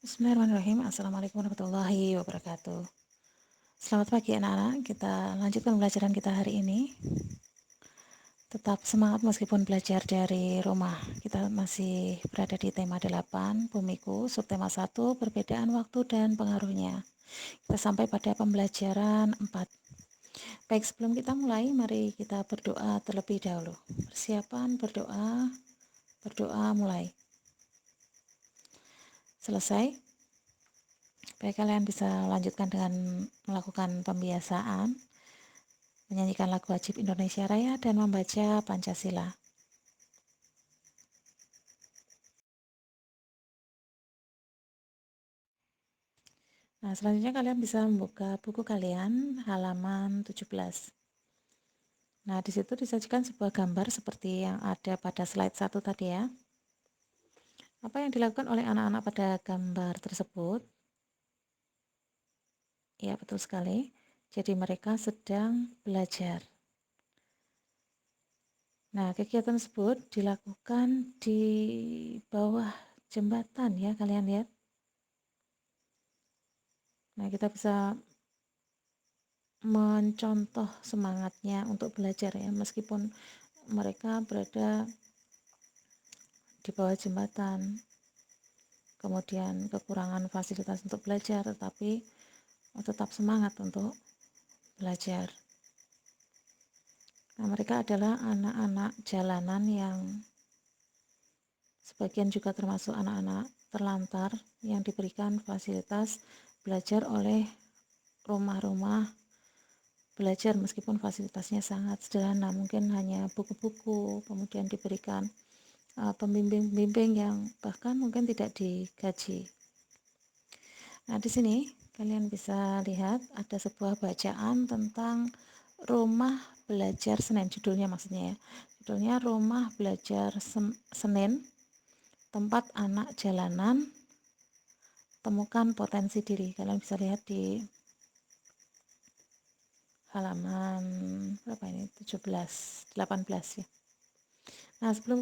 Bismillahirrahmanirrahim. Assalamualaikum warahmatullahi wabarakatuh. Selamat pagi anak-anak. Kita lanjutkan pembelajaran kita hari ini. Tetap semangat meskipun belajar dari rumah. Kita masih berada di tema 8, Bumiku, subtema 1, perbedaan waktu dan pengaruhnya. Kita sampai pada pembelajaran 4. Baik, sebelum kita mulai, mari kita berdoa terlebih dahulu. Persiapan berdoa mulai. Selesai? Baik, kalian bisa lanjutkan dengan melakukan pembiasaan, menyanyikan lagu wajib Indonesia Raya, dan membaca Pancasila. Nah, selanjutnya kalian bisa membuka buku kalian halaman 17. Nah, di situ disajikan sebuah gambar seperti yang ada pada slide 1 tadi ya. Apa yang dilakukan oleh anak-anak pada gambar tersebut? Ya, betul sekali. Jadi mereka sedang belajar. Nah, kegiatan tersebut dilakukan di bawah jembatan ya, kalian lihat. Nah, kita bisa mencontoh semangatnya untuk belajar ya, meskipun mereka berada di bawah jembatan, kemudian kekurangan fasilitas untuk belajar, tetapi tetap semangat untuk belajar. Nah, mereka adalah anak-anak jalanan yang sebagian juga termasuk anak-anak terlantar yang diberikan fasilitas belajar oleh rumah-rumah belajar, meskipun fasilitasnya sangat sederhana, mungkin hanya buku-buku, kemudian diberikan pembimbing-pembimbing yang bahkan mungkin tidak digaji. Nah, di sini kalian bisa lihat ada sebuah bacaan tentang rumah belajar Senin, judulnya maksudnya ya. Judulnya Rumah Belajar Senin, Tempat Anak Jalanan, Temukan Potensi Diri. Kalian bisa lihat di halaman berapa ini? 18 ya. Nah, sebelum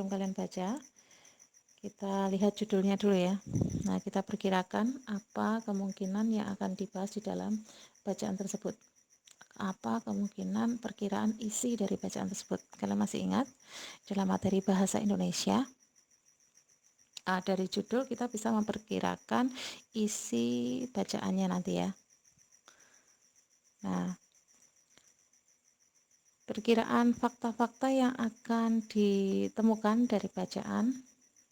kalian baca, kita lihat judulnya dulu ya. Nah, kita perkirakan apa kemungkinan yang akan dibahas di dalam bacaan tersebut. Apa kemungkinan perkiraan isi dari bacaan tersebut? Kalian masih ingat dalam materi bahasa Indonesia, dari judul kita bisa memperkirakan isi bacaannya nanti ya. Nah, perkiraan fakta-fakta yang akan ditemukan dari bacaan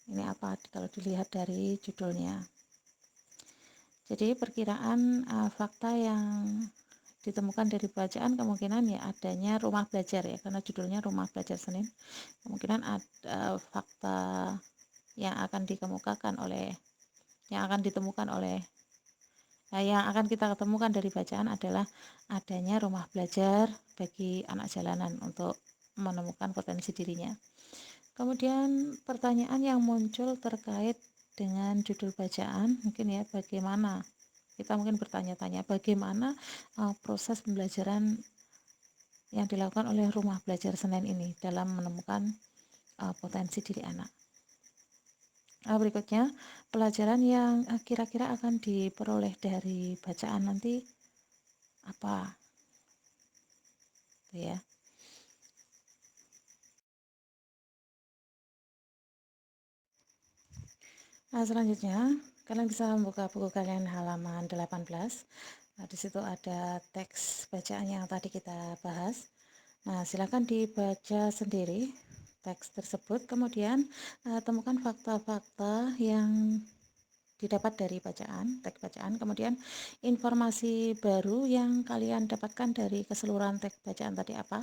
ini apa kalau dilihat dari judulnya. Jadi perkiraan fakta yang ditemukan dari bacaan kemungkinan ya adanya rumah belajar ya, karena judulnya Rumah Belajar Senin. Kemungkinan ada fakta yang akan ditemukan oleh yang akan kita ketemukan dari bacaan adalah adanya rumah belajar bagi anak jalanan untuk menemukan potensi dirinya. Kemudian pertanyaan yang muncul terkait dengan judul bacaan mungkin ya, bagaimana kita mungkin bertanya-tanya bagaimana proses pembelajaran yang dilakukan oleh rumah belajar Senin ini dalam menemukan potensi diri anak. Berikutnya pelajaran yang kira-kira akan diperoleh dari bacaan nanti apa ya. Nah, selanjutnya kalian bisa membuka buku kalian halaman 18. Nah, di situ ada teks bacaan yang tadi kita bahas. Nah, silakan dibaca sendiri teks tersebut, kemudian temukan fakta-fakta yang didapat dari teks bacaan, kemudian informasi baru yang kalian dapatkan dari keseluruhan teks bacaan tadi apa.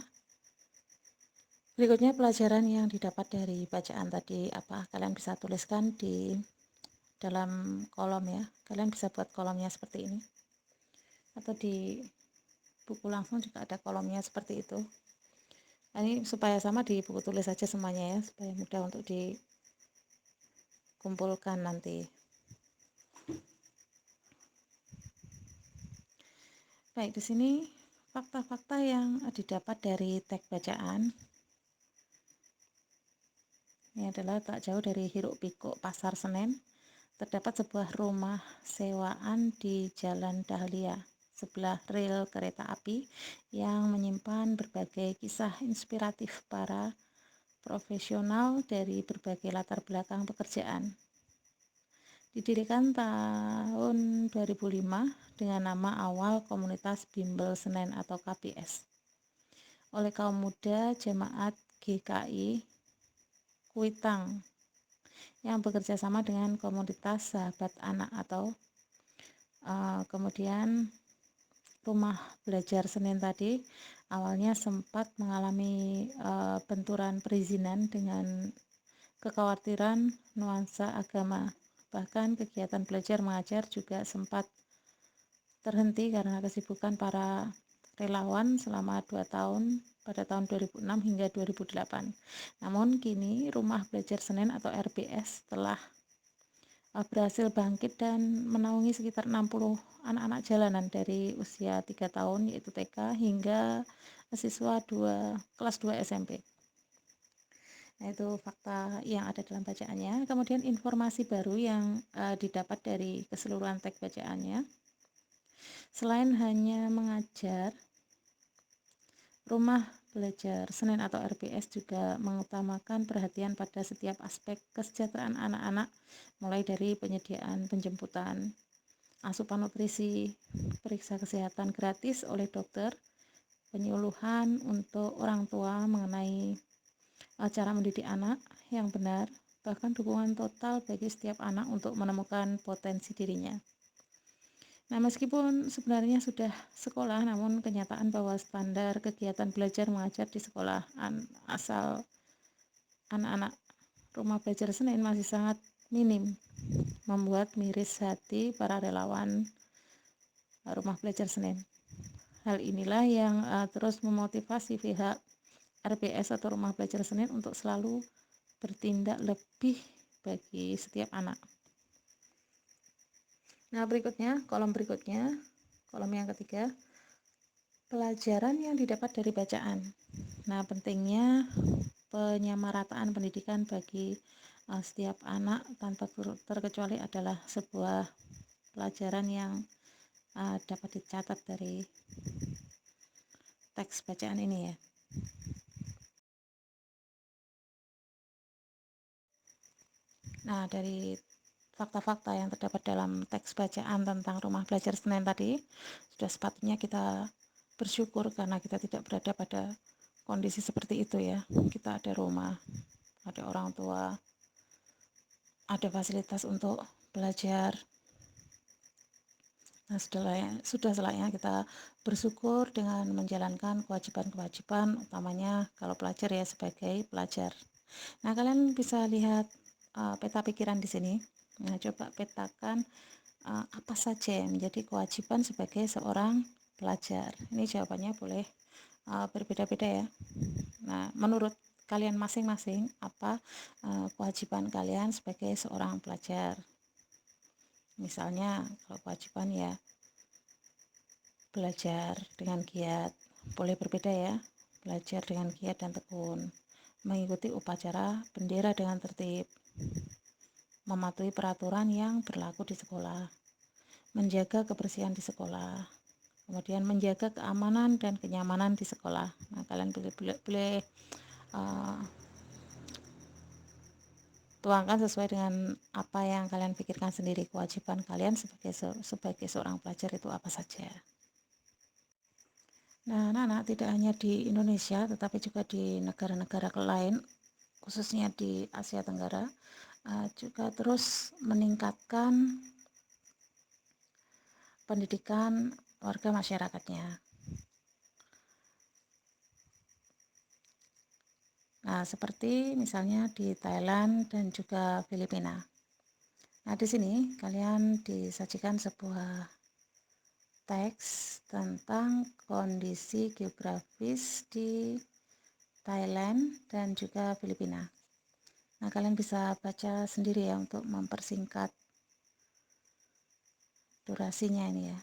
Berikutnya pelajaran yang didapat dari bacaan tadi apa, kalian bisa tuliskan di dalam kolom ya. Kalian bisa buat kolomnya seperti ini, atau di buku langsung juga ada kolomnya seperti itu. Nah, ini supaya sama di buku tulis saja semuanya ya, supaya mudah untuk dikumpulkan nanti. Baik, di sini fakta-fakta yang didapat dari teks bacaan ini adalah tak jauh dari hiruk pikuk pasar Senen. terdapat sebuah rumah sewaan di Jalan Dahlia, sebelah rel kereta api, yang menyimpan berbagai kisah inspiratif para profesional dari berbagai latar belakang pekerjaan. Didirikan tahun 2005 dengan nama awal Komunitas Bimbel Senen atau KBS oleh kaum muda Jemaat GKI Kuitang yang bekerja sama dengan komunitas Sahabat Anak atau kemudian rumah belajar Senen tadi awalnya sempat mengalami benturan perizinan dengan kekhawatiran nuansa agama. Bahkan kegiatan belajar mengajar juga sempat terhenti karena kesibukan para relawan selama 2 tahun pada tahun 2006 hingga 2008. Namun kini Rumah Belajar Senen atau RBS telah berhasil bangkit dan menaungi sekitar 60 anak-anak jalanan dari usia 3 tahun yaitu TK hingga siswa kelas 2 SMP. Nah, itu fakta yang ada dalam bacaannya. Kemudian informasi baru yang didapat dari keseluruhan teks bacaannya. Selain hanya mengajar, Rumah Belajar Senen atau RBS juga mengutamakan perhatian pada setiap aspek kesejahteraan anak-anak, mulai dari penyediaan penjemputan, asupan nutrisi, periksa kesehatan gratis oleh dokter, penyuluhan untuk orang tua mengenai cara mendidik anak yang benar, bahkan dukungan total bagi setiap anak untuk menemukan potensi dirinya. Nah, meskipun sebenarnya sudah sekolah, namun kenyataan bahwa standar kegiatan belajar mengajar di sekolah asal anak-anak Rumah Belajar Senen masih sangat minim, membuat miris hati para relawan Rumah Belajar Senen. Hal inilah yang terus memotivasi pihak RBS atau Rumah Belajar Senen untuk selalu bertindak lebih bagi setiap anak. Nah, kolom yang ketiga, pelajaran yang didapat dari bacaan. Nah, pentingnya penyamarataan pendidikan bagi setiap anak tanpa terkecuali adalah sebuah pelajaran yang dapat dicatat dari teks bacaan ini ya. Nah, dari fakta-fakta yang terdapat dalam teks bacaan tentang Rumah Belajar Senen tadi, sudah sepatutnya kita bersyukur karena kita tidak berada pada kondisi seperti itu ya. Kita ada rumah, ada orang tua, ada fasilitas untuk belajar. Nah, sudah selayaknya kita bersyukur dengan menjalankan kewajiban-kewajiban, utamanya kalau pelajar ya sebagai pelajar. Nah, kalian bisa lihat peta pikiran di sini. Nah, coba petakan apa saja yang menjadi kewajiban sebagai seorang pelajar. Ini jawabannya boleh berbeda-beda ya. Nah, menurut kalian masing-masing apa kewajiban kalian sebagai seorang pelajar? Misalnya kalau kewajiban ya belajar dengan giat, boleh berbeda ya. Belajar dengan giat dan tekun, mengikuti upacara bendera dengan tertib, mematuhi peraturan yang berlaku di sekolah, menjaga kebersihan di sekolah, kemudian menjaga keamanan dan kenyamanan di sekolah. Nah, kalian boleh tuangkan sesuai dengan apa yang kalian pikirkan sendiri. Kewajiban kalian sebagai seorang pelajar itu apa saja. Nah, anak-anak tidak hanya di Indonesia tetapi juga di negara-negara lain, khususnya di Asia Tenggara, juga terus meningkatkan pendidikan warga masyarakatnya. Nah, seperti misalnya di Thailand dan juga Filipina. Nah, di sini kalian disajikan sebuah teks tentang kondisi geografis di Thailand dan juga Filipina. Nah, kalian bisa baca sendiri ya untuk mempersingkat durasinya ini ya.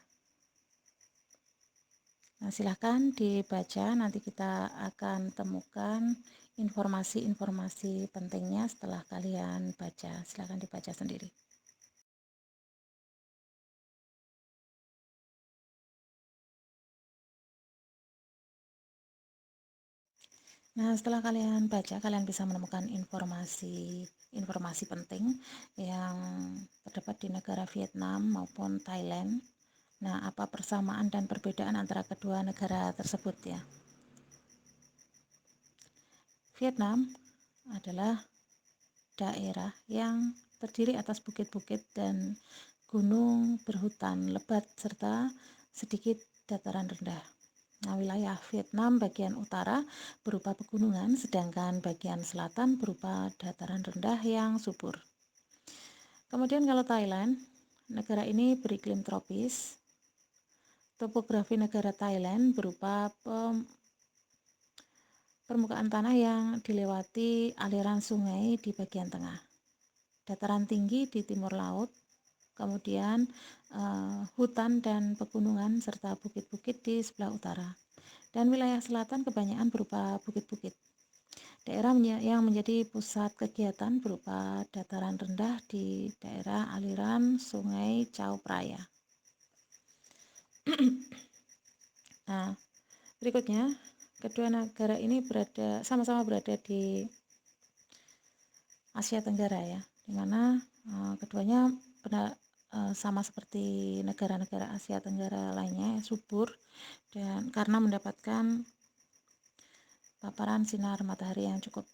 Nah, silahkan dibaca, nanti kita akan temukan informasi-informasi pentingnya setelah kalian baca. Silahkan dibaca sendiri. Nah, setelah kalian baca, kalian bisa menemukan informasi penting yang terdapat di negara Vietnam maupun Thailand. Nah, apa persamaan dan perbedaan antara kedua negara tersebut ya? Vietnam adalah daerah yang terdiri atas bukit-bukit dan gunung berhutan lebat serta sedikit dataran rendah. Nah, wilayah Vietnam bagian utara berupa pegunungan, sedangkan bagian selatan berupa dataran rendah yang subur. Kemudian kalau Thailand, negara ini beriklim tropis. Topografi negara Thailand berupa permukaan tanah yang dilewati aliran sungai di bagian tengah, dataran tinggi di timur laut, kemudian hutan dan pegunungan serta bukit-bukit di sebelah utara. Dan wilayah selatan kebanyakan berupa bukit-bukit. Daerah yang menjadi pusat kegiatan berupa dataran rendah di daerah aliran Sungai Chao Phraya. Nah, berikutnya, kedua negara ini sama-sama berada di Asia Tenggara ya, dimana keduanya sama seperti negara-negara Asia Tenggara lainnya subur dan karena mendapatkan paparan sinar matahari yang cukup.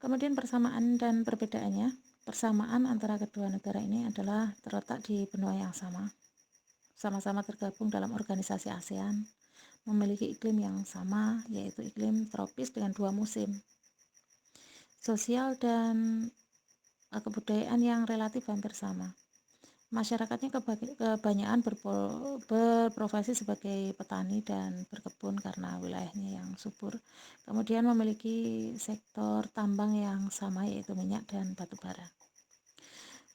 Kemudian persamaan dan perbedaannya. Persamaan antara kedua negara ini adalah terletak di benua yang sama-sama tergabung dalam organisasi ASEAN, memiliki iklim yang sama, yaitu iklim tropis dengan 2 musim. Sosial dan kebudayaan yang relatif hampir sama. Masyarakatnya kebanyakan berprofesi sebagai petani dan berkebun karena wilayahnya yang subur. Kemudian memiliki sektor tambang yang sama, yaitu minyak dan batu bara.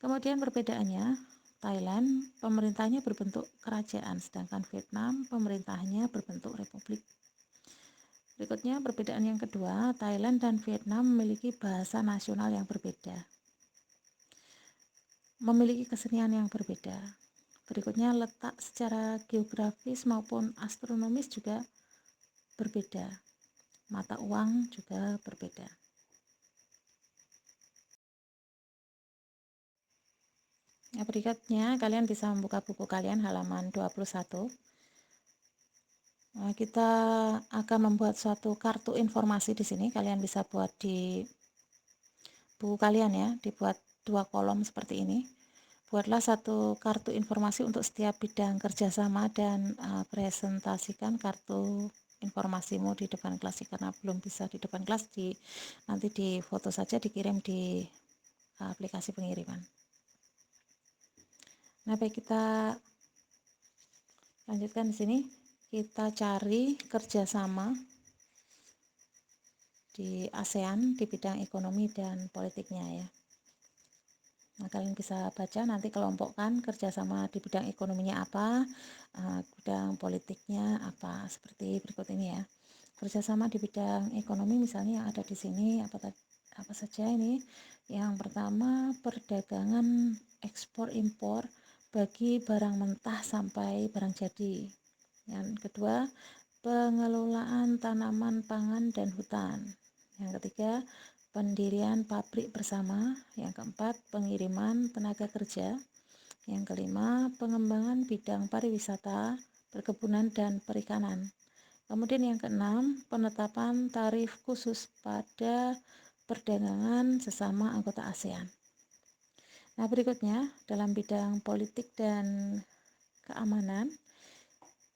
Kemudian perbedaannya, Thailand pemerintahnya berbentuk kerajaan, sedangkan Vietnam pemerintahnya berbentuk republik. Berikutnya perbedaan yang kedua, Thailand dan Vietnam memiliki bahasa nasional yang berbeda, memiliki kesenian yang berbeda. Berikutnya letak secara geografis maupun astronomis juga berbeda. Mata uang juga berbeda. Nah, berikutnya kalian bisa membuka buku kalian halaman 21. Nah, kita akan membuat suatu kartu informasi di sini. Kalian bisa buat di buku kalian ya, dibuat 2 kolom seperti ini. Buatlah satu kartu informasi untuk setiap bidang kerjasama dan presentasikan kartu informasimu di depan kelas karena belum bisa di depan kelas, nanti di foto saja, dikirim di aplikasi pengiriman. Nah, baik, kita lanjutkan di sini. Kita cari kerjasama di ASEAN di bidang ekonomi dan politiknya ya. Nah, kalian bisa baca, nanti kelompokkan kerjasama di bidang ekonominya apa, bidang politiknya apa, seperti berikut ini ya. Kerjasama di bidang ekonomi misalnya yang ada di sini apa saja ini. Yang pertama, perdagangan ekspor impor bagi barang mentah sampai barang jadi. Yang kedua, pengelolaan tanaman pangan dan hutan. Yang ketiga, pendirian pabrik bersama. Yang keempat, pengiriman tenaga kerja. Yang kelima, pengembangan bidang pariwisata, perkebunan dan perikanan. Kemudian yang keenam, penetapan tarif khusus pada perdagangan sesama anggota ASEAN. Nah, berikutnya dalam bidang politik dan keamanan,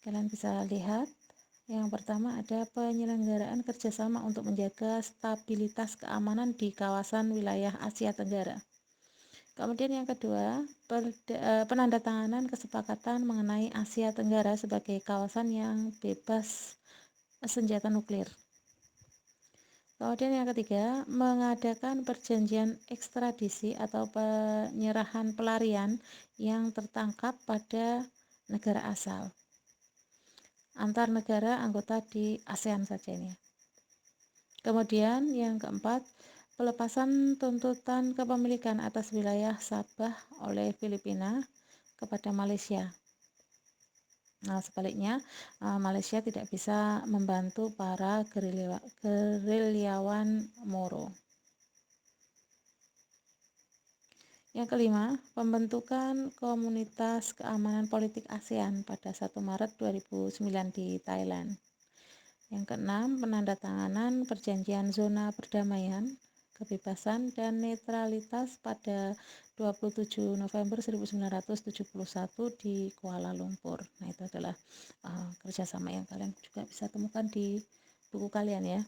kalian bisa lihat. Yang pertama ada penyelenggaraan kerjasama untuk menjaga stabilitas keamanan di kawasan wilayah Asia Tenggara. Kemudian yang kedua, penandatanganan kesepakatan mengenai Asia Tenggara sebagai kawasan yang bebas senjata nuklir. Kemudian yang ketiga, mengadakan perjanjian ekstradisi atau penyerahan pelarian yang tertangkap pada negara asal antar negara anggota di ASEAN saja ini. Kemudian yang keempat, pelepasan tuntutan kepemilikan atas wilayah Sabah oleh Filipina kepada Malaysia. Nah, sebaliknya, Malaysia tidak bisa membantu para gerilyawan Moro. Yang kelima, pembentukan Komunitas Keamanan Politik ASEAN pada 1 Maret 2009 di Thailand. Yang keenam, penandatanganan Perjanjian Zona Perdamaian, Kebebasan dan Netralitas pada 27 November 1971 di Kuala Lumpur. Nah, itu adalah kerjasama yang kalian juga bisa temukan di buku kalian ya.